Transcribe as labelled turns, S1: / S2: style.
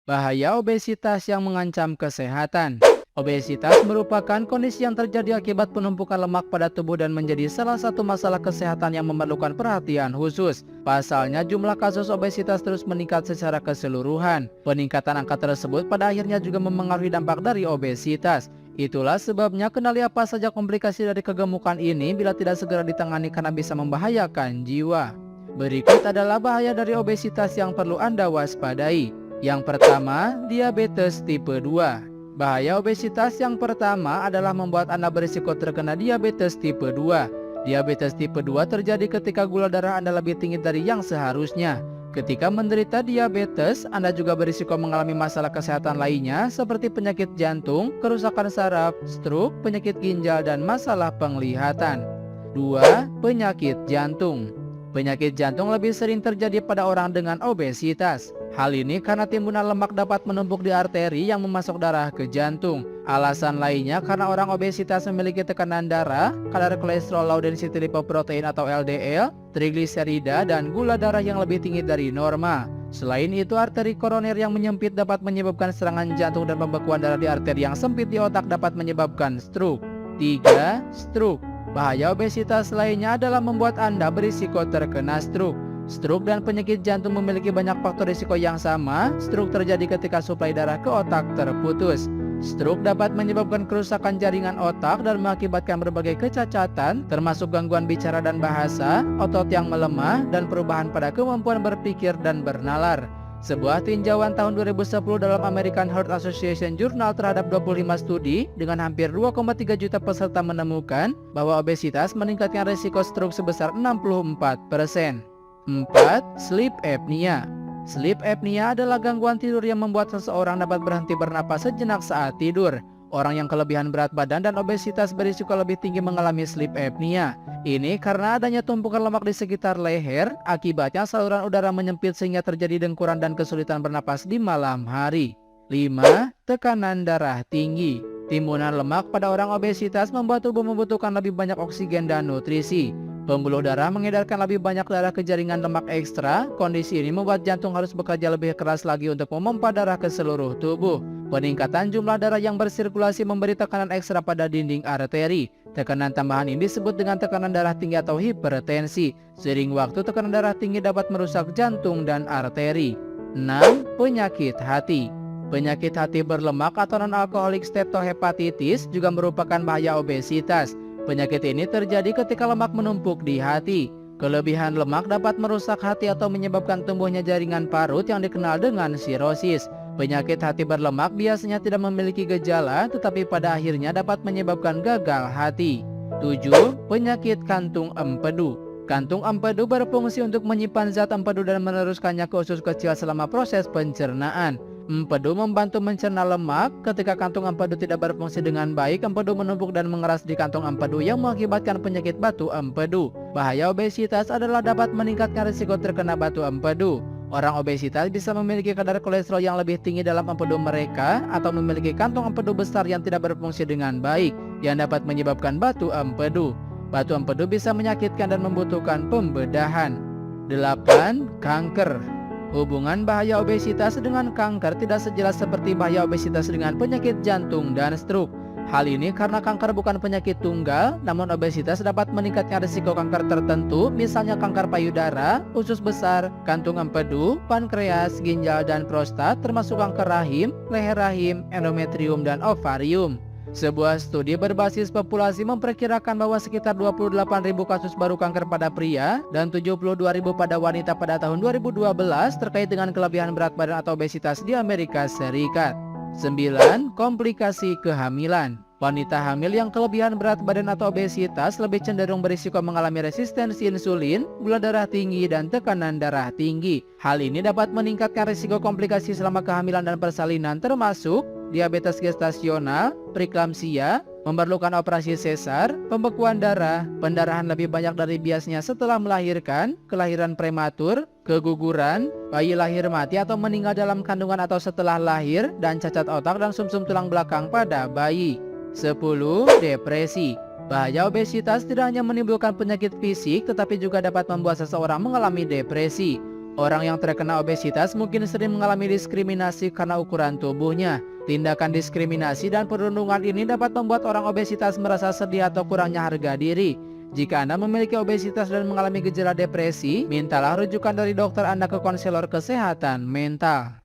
S1: Bahaya obesitas yang mengancam kesehatan. Obesitas merupakan kondisi yang terjadi akibat penumpukan lemak pada tubuh dan menjadi salah satu masalah kesehatan yang memerlukan perhatian khusus. Pasalnya, jumlah kasus obesitas terus meningkat secara keseluruhan. Peningkatan angka tersebut pada akhirnya juga memengaruhi dampak dari obesitas. Itulah sebabnya kenali apa saja komplikasi dari kegemukan ini bila tidak segera ditangani karena bisa membahayakan jiwa. Berikut adalah bahaya dari obesitas yang perlu Anda waspadai. Yang pertama, diabetes tipe 2. Bahaya obesitas yang pertama adalah membuat Anda berisiko terkena diabetes tipe 2. Diabetes tipe 2 terjadi ketika gula darah Anda lebih tinggi dari yang seharusnya. Ketika menderita diabetes, Anda juga berisiko mengalami masalah kesehatan lainnya seperti penyakit jantung, kerusakan saraf, stroke, penyakit ginjal, dan masalah penglihatan. 2. Penyakit jantung. Penyakit jantung lebih sering terjadi pada orang dengan obesitas. Hal ini karena timbunan lemak dapat menumpuk di arteri yang memasuk darah ke jantung. Alasan lainnya karena orang obesitas memiliki tekanan darah, kadar kolesterol low density lipoprotein atau LDL, trigliserida, dan gula darah yang lebih tinggi dari normal. Selain itu, arteri koroner yang menyempit dapat menyebabkan serangan jantung dan pembekuan darah di arteri yang sempit di otak dapat menyebabkan stroke. 3. Stroke. Bahaya obesitas lainnya adalah membuat Anda berisiko terkena stroke. Stroke dan penyakit jantung memiliki banyak faktor risiko yang sama. Stroke terjadi ketika suplai darah ke otak terputus. Stroke dapat menyebabkan kerusakan jaringan otak dan mengakibatkan berbagai kecacatan, termasuk gangguan bicara dan bahasa, otot yang melemah, dan perubahan pada kemampuan berpikir dan bernalar. Sebuah tinjauan tahun 2010 dalam American Heart Association Journal terhadap 25 studi dengan hampir 2,3 juta peserta menemukan bahwa obesitas meningkatkan risiko stroke sebesar 64%. 4. Sleep apnea. Sleep apnea adalah gangguan tidur yang membuat seseorang dapat berhenti bernapas sejenak saat tidur. Orang yang kelebihan berat badan dan obesitas berisiko lebih tinggi mengalami sleep apnea. Ini karena adanya tumpukan lemak di sekitar leher, akibatnya saluran udara menyempit sehingga terjadi dengkuran dan kesulitan bernapas di malam hari. 5. Tekanan darah tinggi. Timbunan lemak pada orang obesitas membuat tubuh membutuhkan lebih banyak oksigen dan nutrisi. Pembuluh darah mengedarkan lebih banyak darah ke jaringan lemak ekstra. Kondisi ini membuat jantung harus bekerja lebih keras lagi untuk memompa darah ke seluruh tubuh. Peningkatan jumlah darah yang bersirkulasi memberi tekanan ekstra pada dinding arteri. Tekanan tambahan ini disebut dengan tekanan darah tinggi atau hipertensi. Seiring waktu, tekanan darah tinggi dapat merusak jantung dan arteri. 6. Penyakit hati. Penyakit hati berlemak atau non-alkoholik steatohepatitis juga merupakan bahaya obesitas. Penyakit ini terjadi ketika lemak menumpuk di hati. Kelebihan lemak dapat merusak hati atau menyebabkan tumbuhnya jaringan parut yang dikenal dengan sirosis. Penyakit hati berlemak biasanya tidak memiliki gejala, tetapi pada akhirnya dapat menyebabkan gagal hati. 7. Penyakit kantung empedu. Kantung empedu berfungsi untuk menyimpan zat empedu dan meneruskannya ke usus kecil selama proses pencernaan. Empedu membantu mencerna lemak. Ketika kantung empedu tidak berfungsi dengan baik, empedu menumpuk dan mengeras di kantung empedu yang mengakibatkan penyakit batu empedu. Bahaya obesitas adalah dapat meningkatkan risiko terkena batu empedu. Orang obesitas bisa memiliki kadar kolesterol yang lebih tinggi dalam empedu mereka atau memiliki kantung empedu besar yang tidak berfungsi dengan baik, yang dapat menyebabkan batu empedu. Batu empedu bisa menyakitkan dan membutuhkan pembedahan. 8. Kanker. Hubungan bahaya obesitas dengan kanker tidak sejelas seperti bahaya obesitas dengan penyakit jantung dan stroke. Hal ini karena kanker bukan penyakit tunggal, namun obesitas dapat meningkatkan risiko kanker tertentu, misalnya kanker payudara, usus besar, kantung empedu, pankreas, ginjal, dan prostat, termasuk kanker rahim, leher rahim, endometrium, dan ovarium. Sebuah studi berbasis populasi memperkirakan bahwa sekitar 28.000 kasus baru kanker pada pria dan 72.000 pada wanita pada tahun 2012 terkait dengan kelebihan berat badan atau obesitas di Amerika Serikat. 9. Komplikasi kehamilan. Wanita hamil yang kelebihan berat badan atau obesitas lebih cenderung berisiko mengalami resistensi insulin, gula darah tinggi, dan tekanan darah tinggi. Hal ini dapat meningkatkan risiko komplikasi selama kehamilan dan persalinan, termasuk diabetes gestasional, preeklamsia, memerlukan operasi sesar, pembekuan darah, pendarahan lebih banyak dari biasanya setelah melahirkan, kelahiran prematur, keguguran, bayi lahir mati atau meninggal dalam kandungan atau setelah lahir, dan cacat otak dan sumsum tulang belakang pada bayi. 10. Depresi. Bahaya obesitas tidak hanya menimbulkan penyakit fisik, tetapi juga dapat membuat seseorang mengalami depresi. Orang yang terkena obesitas mungkin sering mengalami diskriminasi karena ukuran tubuhnya. Tindakan diskriminasi dan perundungan ini dapat membuat orang obesitas merasa sedih atau kurangnya harga diri. Jika Anda memiliki obesitas dan mengalami gejala depresi, mintalah rujukan dari dokter Anda ke konselor kesehatan mental.